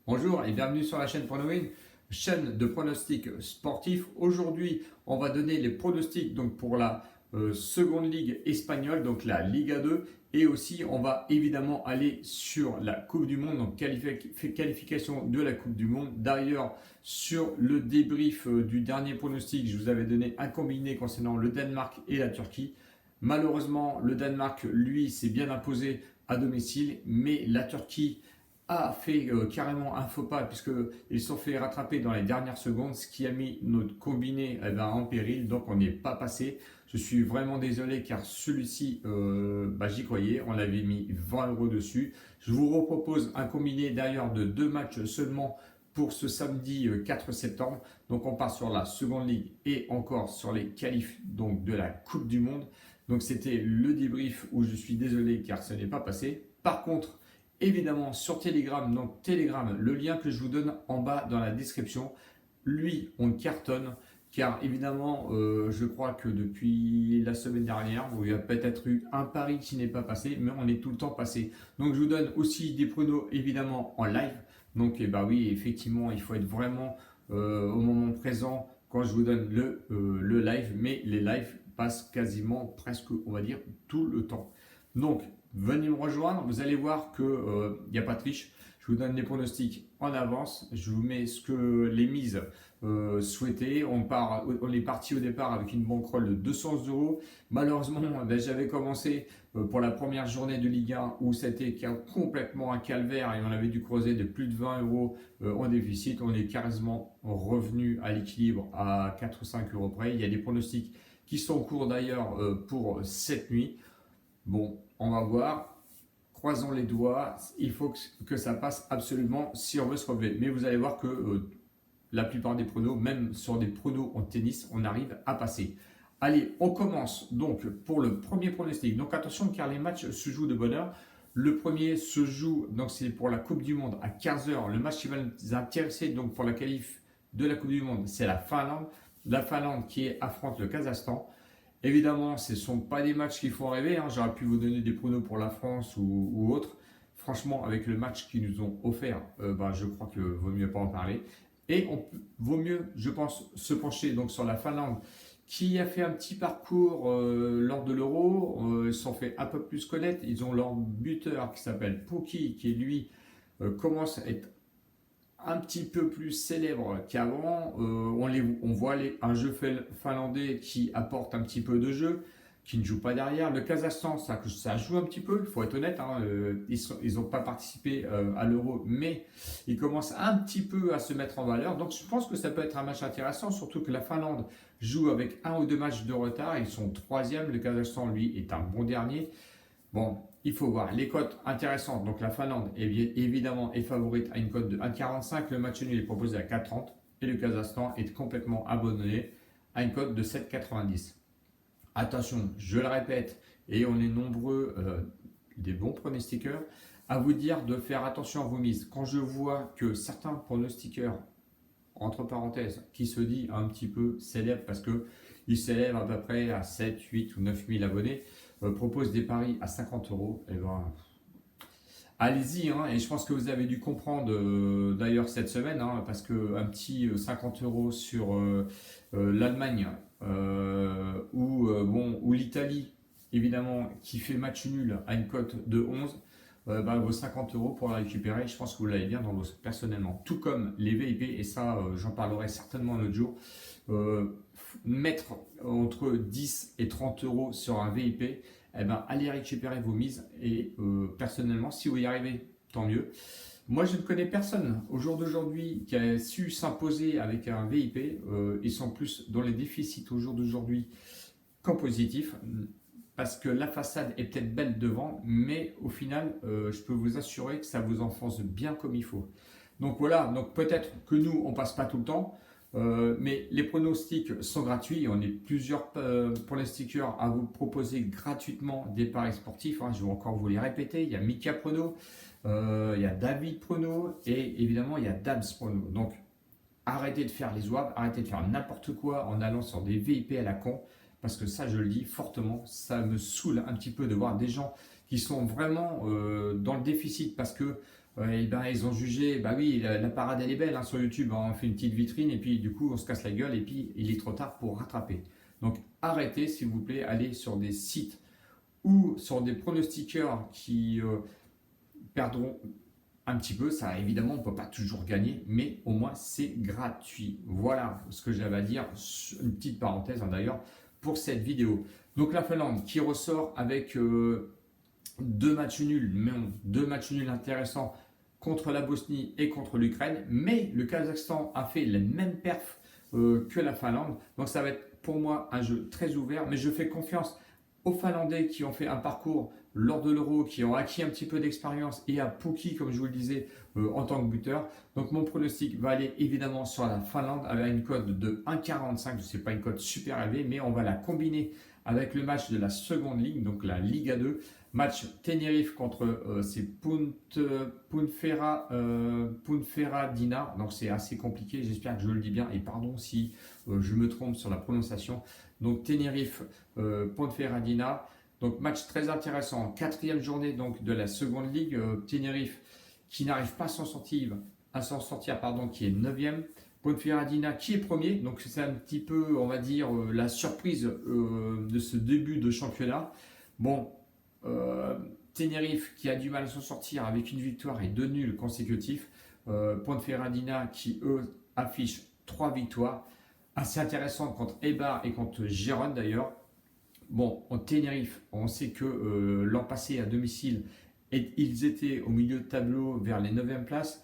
Bonjour et bienvenue sur la chaîne Pronowin, chaîne de pronostics sportifs. Aujourd'hui, on va donner les pronostics donc pour la seconde ligue espagnole, donc la Liga 2. Et aussi, on va évidemment aller sur la Coupe du Monde, donc qualification de la Coupe du Monde. D'ailleurs, sur le débrief du dernier pronostic, je vous avais donné un combiné concernant le Danemark et la Turquie. Malheureusement, le Danemark, lui, s'est bien imposé à domicile, mais la Turquie a fait carrément un faux pas puisqu'ils se sont fait rattraper dans les dernières secondes, ce qui a mis notre combiné en péril, donc on n'est pas passé. Je suis vraiment désolé car celui-ci, j'y croyais, on l'avait mis 20 € dessus. Je vous repropose un combiné d'ailleurs de 2 matchs seulement pour ce samedi 4 septembre. Donc on part sur la seconde ligue et encore sur les qualifs donc de la Coupe du Monde. Donc c'était le débrief où je suis désolé car ce n'est pas passé. Par contre, évidemment sur Telegram, donc Telegram, le lien que je vous donne en bas dans la description, lui on cartonne car évidemment je crois que depuis la semaine dernière il y a peut-être eu un pari qui n'est pas passé, mais on est tout le temps passé. Donc je vous donne aussi des pronos évidemment en live. Donc oui, effectivement il faut être vraiment au moment présent quand je vous donne le live, mais les lives passent quasiment presque on va dire tout le temps. Donc venez me rejoindre, vous allez voir qu'il n'y a pas de triche. Je vous donne les pronostics en avance, je vous mets les mises souhaitées. On est parti au départ avec une banquerolle de 200 €. Malheureusement, j'avais commencé pour la première journée de Ligue 1 où c'était complètement un calvaire et on avait dû creuser de plus de 20 € en déficit. On est quasiment revenu à l'équilibre à 4 ou 5 € près. Il y a des pronostics qui sont en cours d'ailleurs pour cette nuit. Bon, on va voir. Croisons les doigts. Il faut que ça passe absolument si on veut se relever. Mais vous allez voir que la plupart des pronos, même sur des pronos en tennis, on arrive à passer. Allez, on commence donc pour le premier pronostic. Donc attention car les matchs se jouent de bonne heure. Le premier se joue, donc c'est pour la Coupe du Monde à 15 h. Le match qui va nous intéresser donc pour la qualif de la Coupe du Monde, c'est la Finlande. La Finlande qui affronte le Kazakhstan. Évidemment, ce ne sont pas des matchs qui font rêver. J'aurais pu vous donner des pronos pour la France ou autre. Franchement, avec le match qu'ils nous ont offert, je crois qu'il vaut mieux pas en parler. Et vaut mieux, je pense, se pencher donc sur la Finlande qui a fait un petit parcours lors de l'Euro. Ils se sont fait un peu plus connaître. Ils ont leur buteur qui s'appelle Pukki, qui lui commence à être un petit peu plus célèbre qu'avant. On voit un jeu finlandais qui apporte un petit peu de jeu, qui ne joue pas derrière. Le Kazakhstan, ça joue un petit peu, il faut être honnête. Ils n'ont pas participé à l'Euro, mais ils commencent un petit peu à se mettre en valeur. Donc je pense que ça peut être un match intéressant, surtout que la Finlande joue avec 1 ou 2 matchs de retard. Ils sont troisième. Le Kazakhstan, lui, est un bon dernier. Bon, il faut voir les cotes intéressantes. Donc la Finlande évidemment est favorite à une cote de 1,45. Le match nul est proposé à 4,30 et le Kazakhstan est complètement abandonné à une cote de 7,90. Attention, je le répète, et on est nombreux, des bons pronostiqueurs, à vous dire de faire attention à vos mises. Quand je vois que certains pronostiqueurs, entre parenthèses, qui se dit un petit peu célèbres parce qu'ils s'élèvent à peu près à 7, 8 ou 9 000 abonnés, proposent des paris à 50 €, et allez-y, et je pense que vous avez dû comprendre d'ailleurs cette semaine, parce qu'un petit 50 € sur l'Allemagne ou l'Italie, évidemment, qui fait match nul à une cote de 11, vaut 50 € pour la récupérer. Je pense que vous l'avez bien dans l'os, personnellement. Tout comme les VIP, et ça, j'en parlerai certainement un autre jour. Mettre entre 10 et 30 € sur un VIP, allez récupérer vos mises. Et personnellement, si vous y arrivez, tant mieux. Moi, je ne connais personne au jour d'aujourd'hui qui a su s'imposer avec un VIP. Ils sont plus dans les déficits au jour d'aujourd'hui qu'en positif, parce que la façade est peut-être belle devant, mais au final, je peux vous assurer que ça vous enfonce bien comme il faut. Donc voilà, donc peut-être que nous, on passe pas tout le temps, mais les pronostics sont gratuits. On est plusieurs pronostiqueurs à vous proposer gratuitement des paris sportifs. Je vais encore vous les répéter. Il y a Mika Prono, il y a David Prono et évidemment il y a Dabs Prono. Donc arrêtez de faire les oives, arrêtez de faire n'importe quoi en allant sur des VIP à la con. Parce que ça, je le dis fortement, ça me saoule un petit peu de voir des gens qui sont vraiment dans le déficit parce que et ben, ils ont jugé, bah oui, la parade elle est belle hein, sur YouTube, hein, on fait une petite vitrine et puis du coup on se casse la gueule et puis il est trop tard pour rattraper. Donc arrêtez s'il vous plaît, allez sur des sites ou sur des pronostiqueurs qui perdront un petit peu. Ça évidemment on ne peut pas toujours gagner, mais au moins c'est gratuit. Voilà ce que j'avais à dire, une petite parenthèse hein, d'ailleurs pour cette vidéo. Donc la Finlande qui ressort avec deux matchs nuls, mais deux matchs nuls intéressants contre la Bosnie et contre l'Ukraine, mais le Kazakhstan a fait les mêmes perfs que la Finlande, donc ça va être pour moi un jeu très ouvert, mais je fais confiance aux Finlandais qui ont fait un parcours lors de l'Euro, qui ont acquis un petit peu d'expérience, et à Pukki, comme je vous le disais, en tant que buteur. Donc mon pronostic va aller évidemment sur la Finlande avec une cote de 1,45, ce n'est pas une cote super élevée, mais on va la combiner avec le match de la seconde ligue, donc la Liga 2. Match Tenerife contre Ponferradina, donc c'est assez compliqué, j'espère que je le dis bien et pardon si je me trompe sur la prononciation. Donc Tenerife, Ponferradina, donc match très intéressant, quatrième journée donc de la seconde ligue, Tenerife qui n'arrive pas à s'en sortir, pardon, qui est 9e. Ponferradina qui est premier, donc c'est un petit peu, on va dire, la surprise de ce début de championnat. Bon, Tenerife qui a du mal à s'en sortir avec une victoire et deux nuls consécutifs. Ponferradina qui eux affiche 3 victoires. Assez intéressant contre Eibar et contre Gérone d'ailleurs. Bon, en Tenerife, on sait que l'an passé à domicile, ils étaient au milieu de tableau vers les 9e places.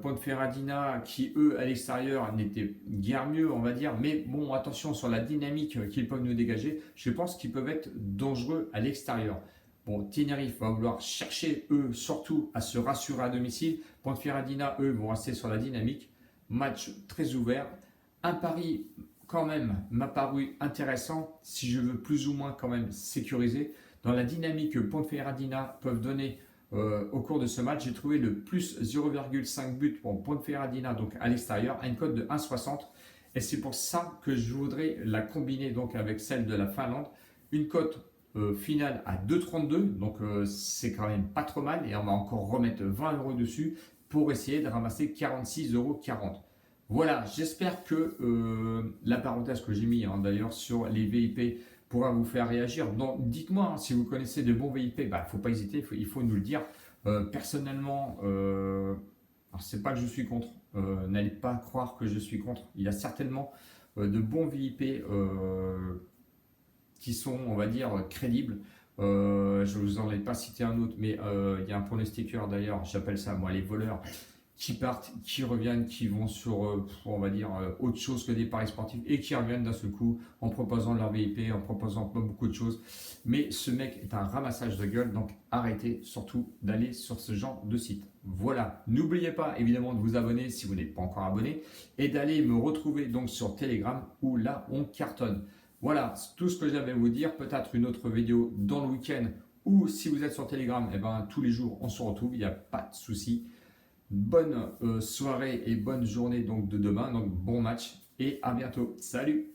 Ponferradina qui eux à l'extérieur n'étaient guère mieux on va dire, mais bon attention sur la dynamique qu'ils peuvent nous dégager, je pense qu'ils peuvent être dangereux à l'extérieur. Bon, Tenerife va vouloir chercher eux surtout à se rassurer à domicile, Ponferradina eux vont rester sur la dynamique. Match très ouvert, un pari quand même m'a paru intéressant si je veux plus ou moins quand même sécuriser dans la dynamique que Ponferradina peuvent donner. Au cours de ce match, j'ai trouvé le plus 0,5 but pour Ponferradina donc à l'extérieur à une cote de 1,60 et c'est pour ça que je voudrais la combiner donc avec celle de la Finlande, une cote finale à 2,32 donc c'est quand même pas trop mal et on va encore remettre 20 € dessus pour essayer de ramasser 46,40 €. Voilà, j'espère que la parenthèse que j'ai mis hein, d'ailleurs sur les VIP pourra vous faire réagir. Donc, dites-moi hein, si vous connaissez de bons VIP, il ne faut pas hésiter, il faut nous le dire. Personnellement, c'est pas que je suis contre, n'allez pas croire que je suis contre. Il y a certainement de bons VIP qui sont, on va dire, crédibles. Je ne vous en ai pas cité un autre, mais il y a un pronostiqueur d'ailleurs, j'appelle ça moi les voleurs, qui partent, qui reviennent, qui vont sur, on va dire, autre chose que des paris sportifs et qui reviennent d'un seul coup en proposant leur VIP, en proposant pas beaucoup de choses. Mais ce mec est un ramassage de gueule, donc arrêtez surtout d'aller sur ce genre de site. Voilà, n'oubliez pas évidemment de vous abonner si vous n'êtes pas encore abonné et d'aller me retrouver donc sur Telegram où là on cartonne. Voilà, tout ce que j'avais à vous dire, peut-être une autre vidéo dans le week-end ou si vous êtes sur Telegram, eh ben, tous les jours on se retrouve, il n'y a pas de souci. Bonne soirée et bonne journée donc de demain, donc bon match et à bientôt. Salut!